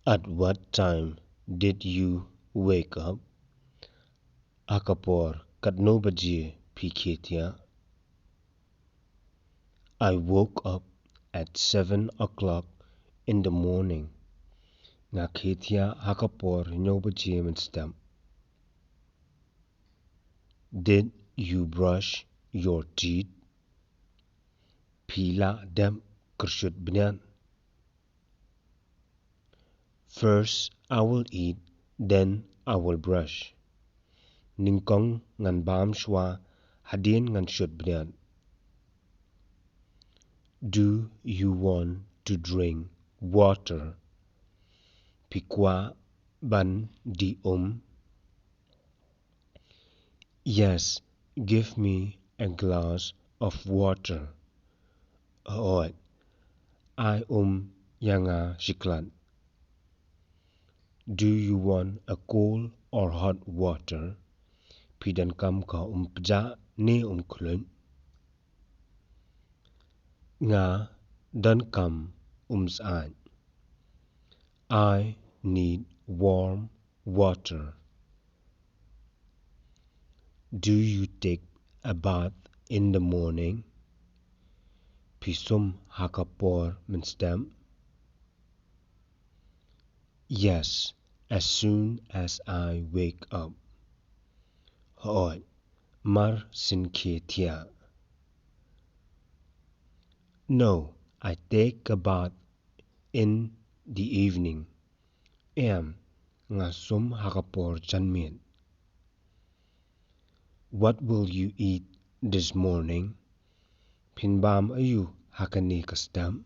At what time did you wake up? Akapor katnobaji piketia. I woke up at 7 o'clock in the morning. Ngaketia hakapor nobaji stem. Did you brush your teeth? Pila dem kershut bnyan. First I will eat, then I will brush. Ningkong ngan bam shwa hadin ngan shut bnyan. Do you want to drink water? Pikwa ban di Yes, give me a glass of water. Oot, I yanga shiklan. Do you want a cold or hot water? Pidan kam ka pja ne kulun. Nga dan kam saan. I need warm water. Do you take a bath in the morning? Pisum hakapor minstem. Yes, as soon as I wake up. Hoot, mar sinketia. No, I take a bath in the evening. Ngasum hakapor chanmien. What will you eat this morning? Pinbam ayu hakani kastam.